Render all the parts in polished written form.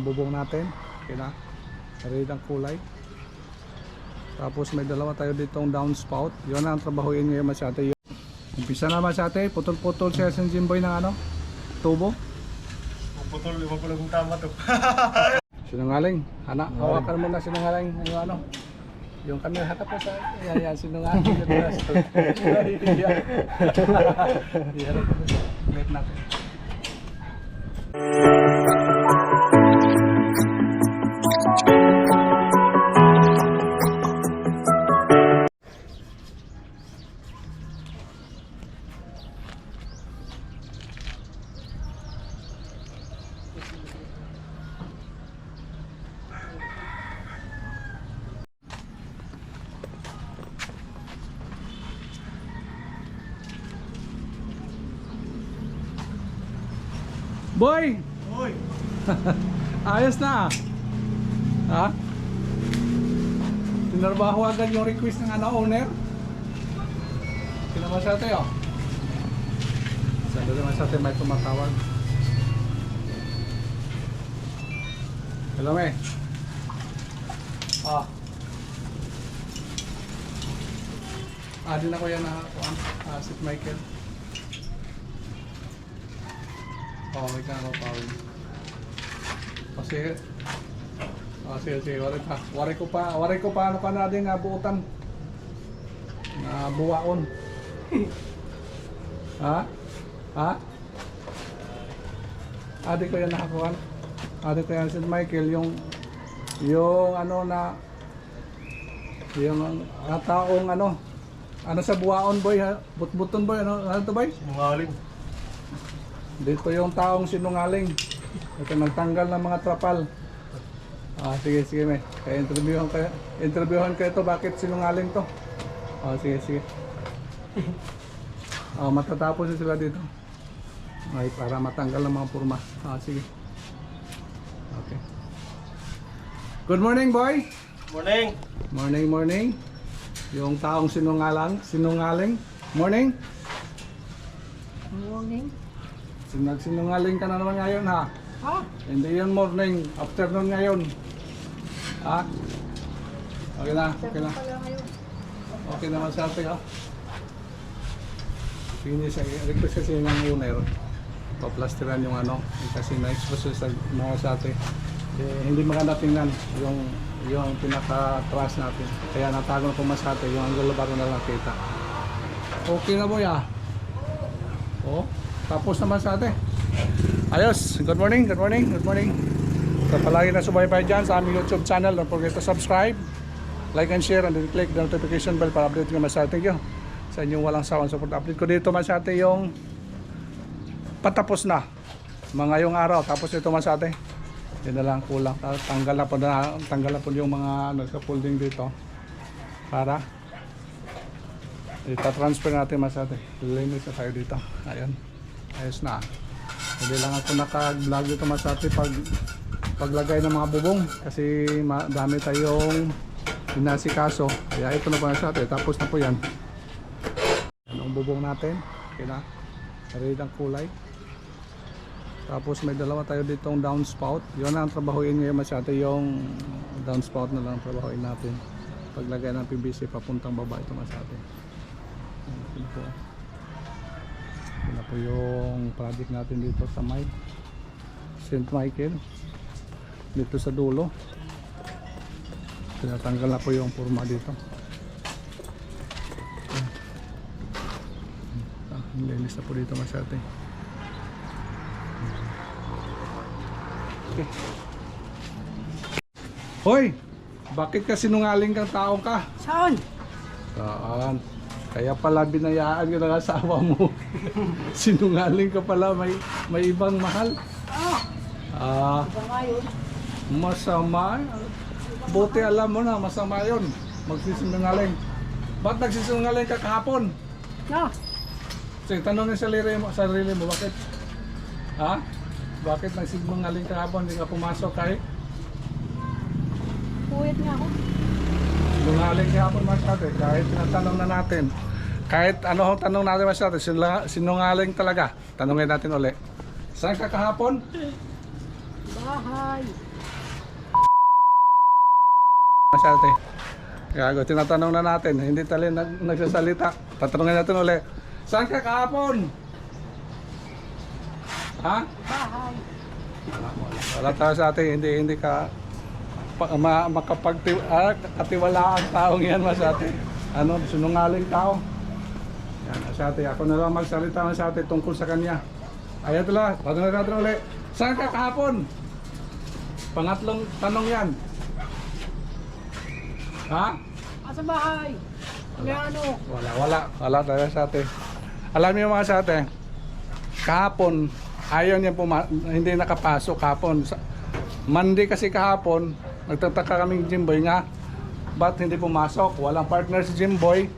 bubong natin. Okay na. Red ang kulay. Tapos may dalawa tayo ditong downspout. Yun ang trabahuin ngayon masyate. Umpisa na masyate. Putol-putol siya sa Jimboy ng ano? Tubo. Putol, lima pala kung tama to. Sinungaling. Anak, hawakan mo na sinungaling. Yung ano? Yung camera hatap ko sa yan sinungaling. Yan. Wait natin. Boy! Hoy! Ayos na! Ha? Tinarbaho agad yung request ng owner. Kinaman sa atin, oh. Sandali naman sa atin, may tumatawag. Hello, me. Din ako yan na si Michael. May ka ako pawin. Kasi sige, wari ko pa ano ka na din buutan na buwaon. Ha? Adi ko yan nakakuhan. Adi ko yan si Michael yung ano na yung taong ano sa buwaon boy ha? Butbuton boy ano to boy? Sinungaling. Dito yung taong sinungaling. Ito nagtanggal ng mga trapal. Sige may. Kaya interviewhan kayo to bakit sinungaling to. Sige. Matatapos sila dito. Ay para matanggal ng mga purma. Sige. Okay. Good morning, boy. Morning! Morning. Yung taong sinungaling. Morning. Morning. Nagsinungaling ka na naman ngayon ha. Hindi yun morning, afternoon ngayon. Okay na. Okay naman sa atin ha. Finish, request kasi ng owner. Paplasteran yung ano, kasi na-expose sa mga sa atin. Hindi maganda tingnan yung pinaka-trust natin. Kaya natago na pumasate, yung angulo bago na lang kita. Okay na boy ha. Tapos naman sa atin. Ayos. Good morning. So palagi na subaybay dyan sa aming YouTube channel. Don't forget to subscribe, like and share, and then click the notification bell para update naman sa atin yun. Sa inyong walang sawang support. Update ko dito man sa atin yung patapos na mga yung araw. Tapos ito man sa atin. Yan na lang kulang. Tanggal na po yung mga nagsa-folding dito. Para ita-transfer natin man sa atin. Lilinis na tayo dito. Ayan. Ayos na. Hindi lang ako naka-vlog dito masati paglagay ng mga bubong kasi dami tayong inasikaso. Kaya ito na po masati. Tapos na po yan. Yan ang bubong natin. Okay na. Red ang kulay. Tapos may dalawa tayo ditong downspout. Yun ang trabahuin ngayon masati. Yung downspout na lang trabahuin natin. Paglagay ng PVC papuntang baba ito masati. Ito po. Ito na po yung project natin dito sa St. Michael dito sa dulo. Tinatanggal na po yung purma dito. Linis na po dito masyate. Okay. Hoy! Bakit ka sinungaling kang taong ka? Saan? Saan? Kaya pala binayaan ka ng asawa mo. Sinungaling ka pala, may ibang mahal. Masama. Buti alam mo na, masama yun. Magsisinungaling. Ba't nagsisinungaling ka kahapon? Sige, tanongin sarili mo, bakit? Bakit nagsisinungaling ka kahapon? Hindi ka pumasok kahit? Puyat nga ako. Sinungaling kahapon masyado. Kahit tinatanong na natin. Kahit ano tanong natin masyado, sinungaling talaga. Tanongin natin ulit. Saan ka kahapon? Bahay. Masyate. Gago, tinatanong na natin. Hindi tali nagsasalita. Tatanungin natin ulit. Saan ka kahapon? Ha? Bahay. Wala tayo sa atin. Hindi ka makapagkatiwala ang taong yan, Masyate. Ano, sinungaling tao. Yan, Masyate. Ako na lang magsalita, Masyate, tungkol sa kanya. Ayan tala. Tatanungin natin ulit. Saan ka kahapon? Pangatlong tanong yan. Ha? Asa bahay? May ano? Wala talaga sa atin. Alam niyo mga sa atin, kahapon, ayaw niya hindi nakapasok kahapon. Monday kasi kahapon, nagtataka kaming Jimboy nga, ba't hindi pumasok? Walang partner si Jimboy.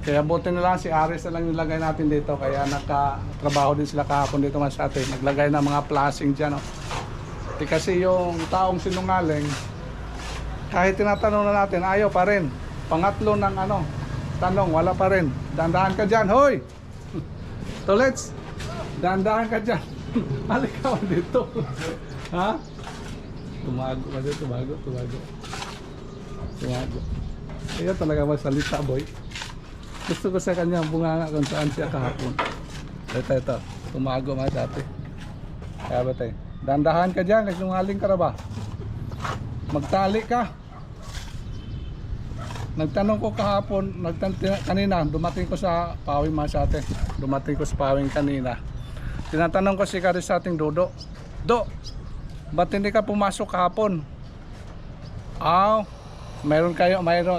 Kaya buti na lang si Aris na lang nilagay natin dito. Kaya nakatrabaho din sila kahapon dito mga sa atin. Naglagay ng mga flashing dyan. Oh. Kasi yung taong sinungaling, kahit tinatanong na natin, ayaw pa rin. Pangatlo ng tanong, wala pa rin. Dandahan ka dyan, hoy! Tolets, dandahan ka dyan. Halika ka dito. Ha? Tumago ka dito, tumago. Kaya talaga magsalita, boy. Gusto ko sa kanya bunganga kung saan siya kahapon. Ito. Tumago mga dati. Kaya ba tayo? Dandahan ka dyan, nagsungaling ka na ba? Magtali ka. Nagtanong ko kahapon, kanina, dumating ko sa Pawing Masate. Dumating ko sa Pawing kanina. Tinatanong ko si Karis sa ating Dodo. Do, ba't hindi ka pumasok kahapon? Mayroon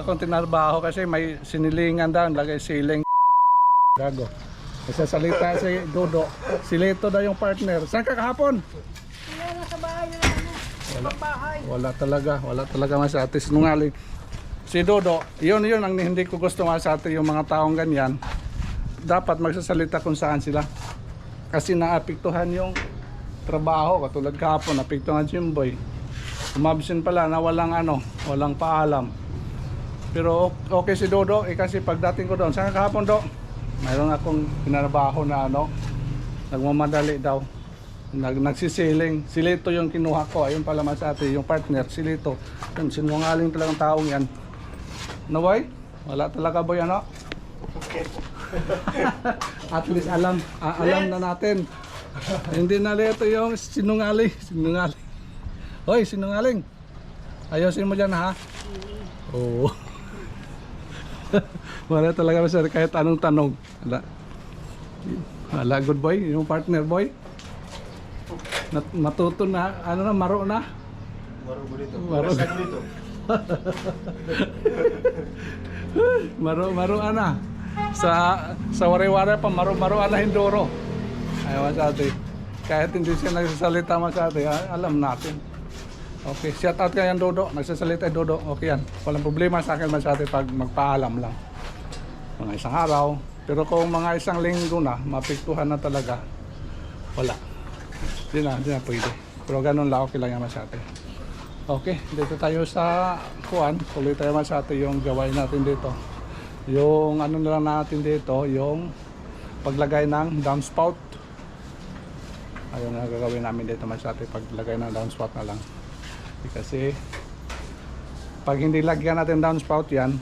akong tinarbaho kasi may sinilingan daw, lagay siling. Gago. Nagsasalita si Dodo. Si Leto daw yung partner. Saan ka kahapon? Wala sa bahay na ano? Sa bahay. Wala talaga Masate. Sinungaling. Si Dodo, yun ang hindi ko gusto Masate, yung mga taong ganyan. Dapat magsasalita kung saan sila. Kasi naapektuhan yung trabaho, katulad kahapon, naapektuhan Jimboy. Umabsent pala na walang paalam. Pero okay si Dodo, kasi pagdating ko doon, saan ka kahapon, Do? Mayroon akong pinarabaho na nagmamadali daw. Nagsisiling. Si Lito yung kinuha ko. Ayun pala Masate, yung partner, si Lito. Yun, sinungaling talagang taong yan. Naway? Wala talaga boy At least alam na natin. Hindi na Lito yung sinungaling. Hoy, sinungaling. Ayusin mo dyan ha. Oo. Wala talaga Masate kahit anong tanong. Wala good boy, yung partner boy. Matuto na, maro na. Maro dito. Maro ana. Sa wari-wari pa maro ana hindoro. Ay Masate. Kahit hindi siya nagsasalita Masate, alam natin. Okay, shout out kay Dodo. Nagsasalita Dodo. Okay yan. Walang problema sa akin Masate pag magpaalam lang. Mga isang araw. Pero kung mga isang linggo na, mapiktuhan na talaga. Wala. Hindi na pwede. Pero ganun lang okay lang yan Masate. Okay, dito tayo sa kuan. Tuloy tayo Masate yung gawain natin dito. Yung na lang natin dito, yung paglagay ng downspout. Ayun na gagawin namin dito Masate, paglagay ng downspout na lang. Kasi pag hindi lagyan natin downspout yan,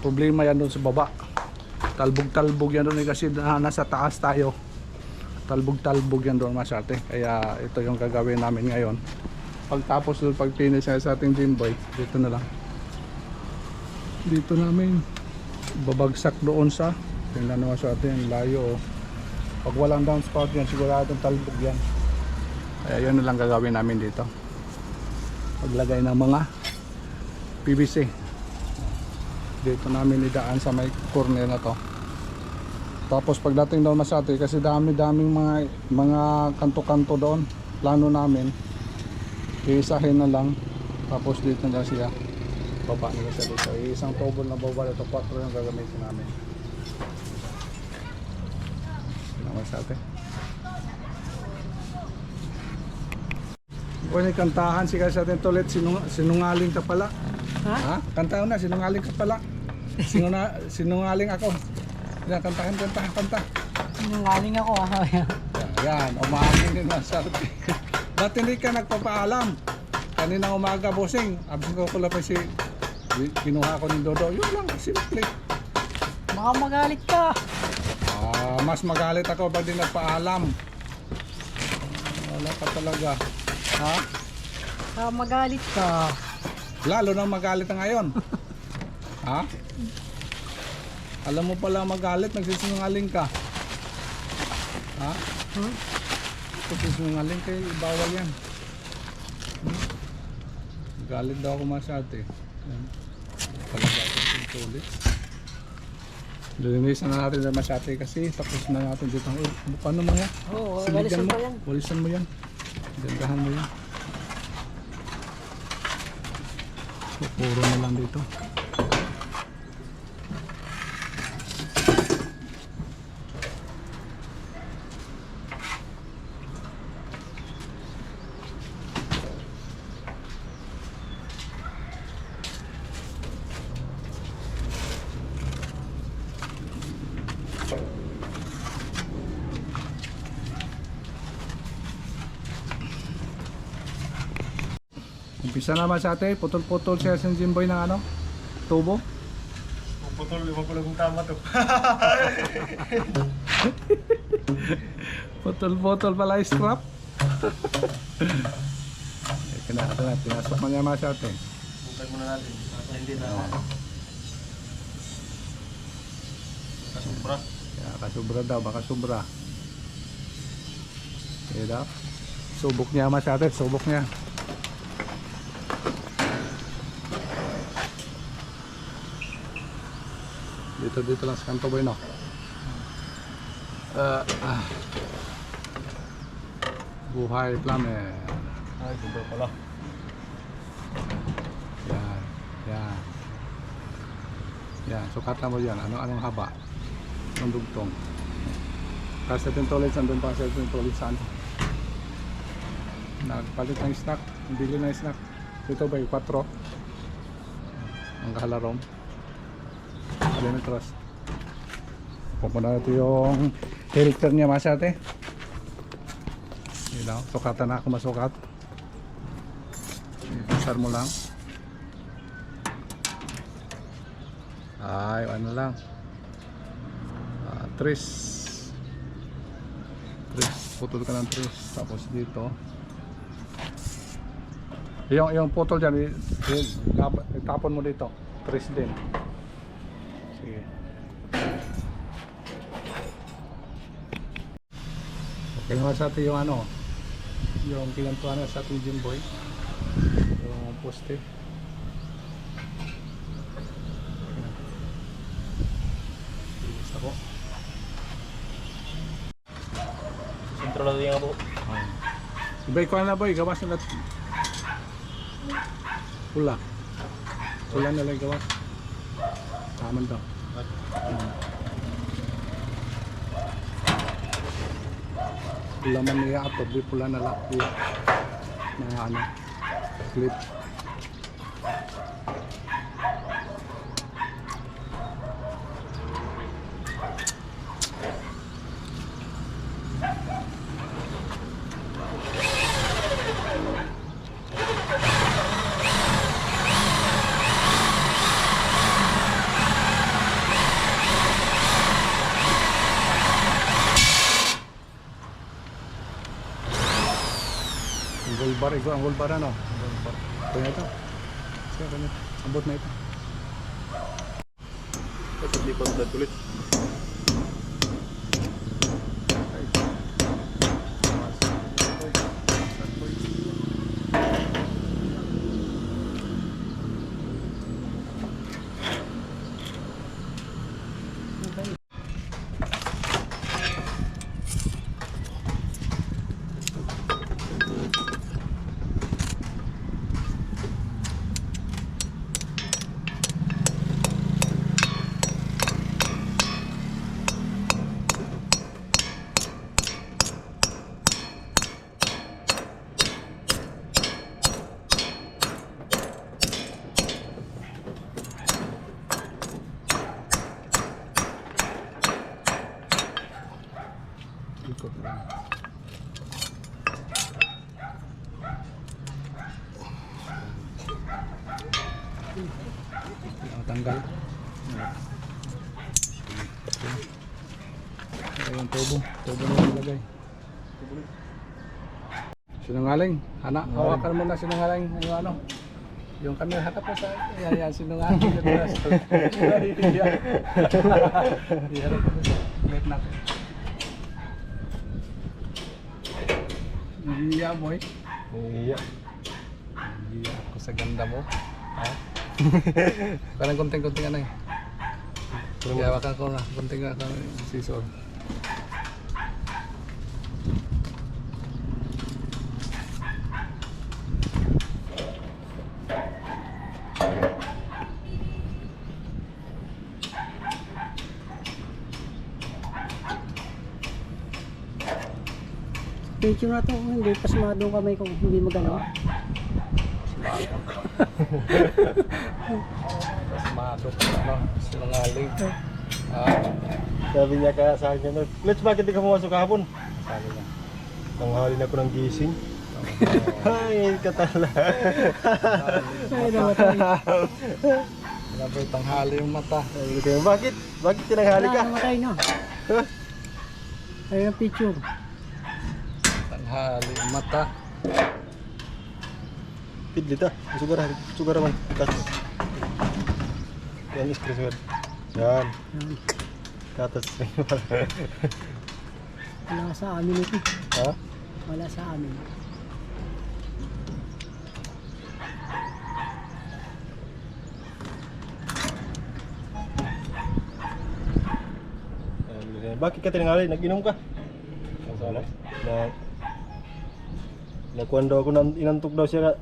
problema yan doon sa baba. Talbog yan doon kasi nasa taas tayo. Talbog yan doon Masate. Kaya ito yung gagawin namin ngayon. Pagtapos doon, pag finish sa ating Jimboy, dito na lang. Dito namin babagsak doon sa tingnan naman sa atin, layo. Pag walang downspout yan, siguradong talbog yan. Kaya yun na lang gagawin namin dito. Paglagay ng mga PVC. Dito namin idaan sa may corner na to. Tapos pagdating doon Masate, kasi daming mga kanto-kanto doon, plano namin iisahin na lang. Tapos dito na siya baba nila sa dito. Isang tubol na baba ito, 4 yung gagamitin namin. Masate. Pwede kantahan si kasi atin tulit, sinungaling ka pala. Ha? Kantahan na, sinungaling ka pala. Sinungaling ako. Yan, kanta. Sinungaling ako Yan, umamin din Masate. Ba't hindi ka nagpapaalam? Kaninang umaga, bossing. Absent ko pala pa si... Kinuha ko ni Dodo. Yun lang, simple. Baka magalit ka. Mas magalit ako pag di nagpaalam. Wala ka talaga. Ha? Baka magalit ka. Lalo nang magalit na ngayon. Ha? Alam mo pala magalit, nagsisinungaling ka. Ha? Nagsisinungaling kayo, bawal yan. Galit daw ako masyate. Yan. Talaga ako tulit. Lilinisan na natin na masyate kasi tapos na natin dito. Paano mo yan? Oo, Siligan walisan mo. pa yan. Walisan mo yan. Gandahan mo yan. Puro na lang dito. Umpisa naman sa atin, putol-putol siya sa Jimboy ng ano? Tubo. Puputol, lima pala kong tama to. Putol-putol pala yung strap. Ito na, pinasok na niya mga sa atin. Bukan muna natin. Para hindi na kasubra. Kaya kasubra daw, baka subra. Okay daw. Subok niya mga sa atin, subok niya. Dito lang sa kanto boy, no? Buhay plumber. Ay, subra pala. Yan, yan. Yan, sukatan mo yan. Anong haba? Anong dugtong? Kasi ito yung toilet, sandun pa sa ito yung toilet saan? Nagpalit ng snack, bili ng snack. Ito ba yung 4? Ang kahalarom. Alimetros. Pupunta natin yung filter niya masyate. Yun lang, sukatan na ako masukat. Pasar mo lang. Ay, ano lang. Tris. Putol ka ng tris. Tapos dito. Yung putol dyan, itapon mo dito. Tris din. Sige. Okay naman sa atin yung ano, yung kinantuan na sa ating Jimboy, yung poste. Bilis ako. Sentro lang din ako. Ibay ko na boy, gawas na natin. Pula. Pula na lang gawas. Taman daw. Pula man niya ato, di pula na lang. Na ano, clip. Gulbar, ikaw ang gulbar ano? Gulbar. Ito na ito. Sige, kanya. Abot na ito. Ito di pa ulit. Tanggal. Ayun, tubo na nilagay. Sinungaling, hawakan mo na sinungaling. Yung ano, yung camera, harap mo sa akin. Yan, sinungaling. Iharap mo sa ulit natin. Iya, boy. Iya. Iya ako sa ganda mo. Ha? Parang konting-konting ano eh. Hawakan ko na, konting scissor. Picture na to, hindi pasmado ang kamay ko, hindi magano. Pasmado ko ano, sinungaling. Sabi niya kaya sa akin, Let's, bakit di ka pumasok kahapon? Sabi niya. Nanghalin ako ng gising. Ay, katala. Ay, namatay. Grabe, tanghali yung mata. Sabi ko, bakit? Bakit tinanghali ka? Namatay na. Ayun ang picture. Tanghali yung mata. Pidlit ah. Sugar naman. Katas. Yan, screen. Yan. Yan. Katas. Wala sa amin ito. Ha? Wala sa amin. Bakit ka tinanghali? Nag-inom ka? Masala? Nakuhan daw ako, inantok daw siya.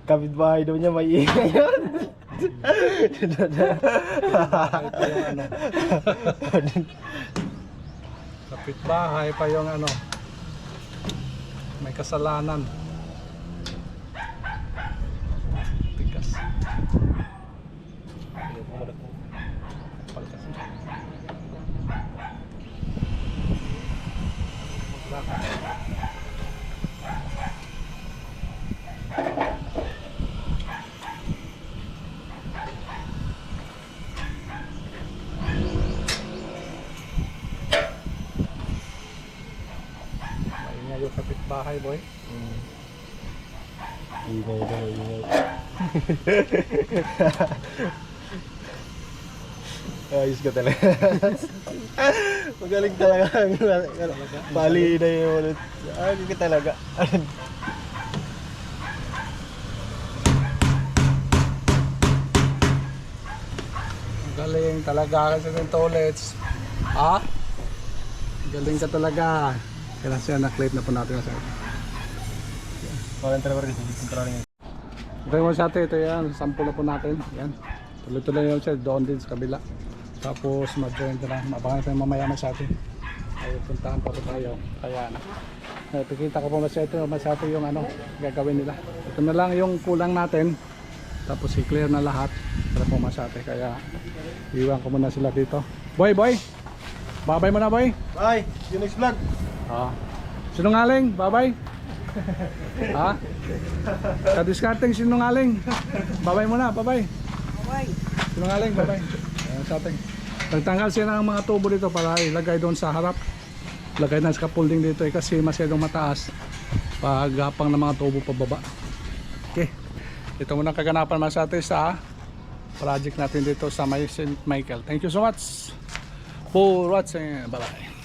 Kapitbahay daw niya, may ingay yun. Kapitbahay pa yung ano, may kasalanan. Tigas. Kapal kasi. Maingay yung kapitbahay, boy. Ingay daw, ingay. Ayos ka talaga. Magaling talaga. Bali na yun ulit. Ayos ka talaga. Galing talaga kasi ng toilets. Ha? Galing ka talaga. Kailan siya na-clip na po natin sa ito. Parang talaga rin. Kontrolin yun. Okay mo sa atin, ito yan. Sample na po natin. Yan. Tuloy-tuloy yun siya. Doon din sa kabila. Tapos mag-join ka lang. Mabangan tayo mamaya sa atin. Ay, puntahan pa po tayo. Kaya na. Pikita ko po masyado yung ano, gagawin nila. Ito na lang yung kulang natin. Tapos i-clear na lahat para po masyate. Kaya iwan ko muna sila dito. Boy! Babay mo na, boy! Bye! See you next vlog! Sinungaling! Babay! Ha? Kadiskarteng sinungaling! Babay mo na! Babay! Bye. Sinungaling! Babay! Ayan sa ating. Nagtanggal siya ng mga tubo dito para ilagay doon sa harap. Lagay ng scaffolding dito kasi masyadong mataas. Paggapang ng mga tubo pababa. Okay. Ito muna kaganapan sa atin sa project natin dito sa St. Michael. Thank you so much for watching. Bye bye.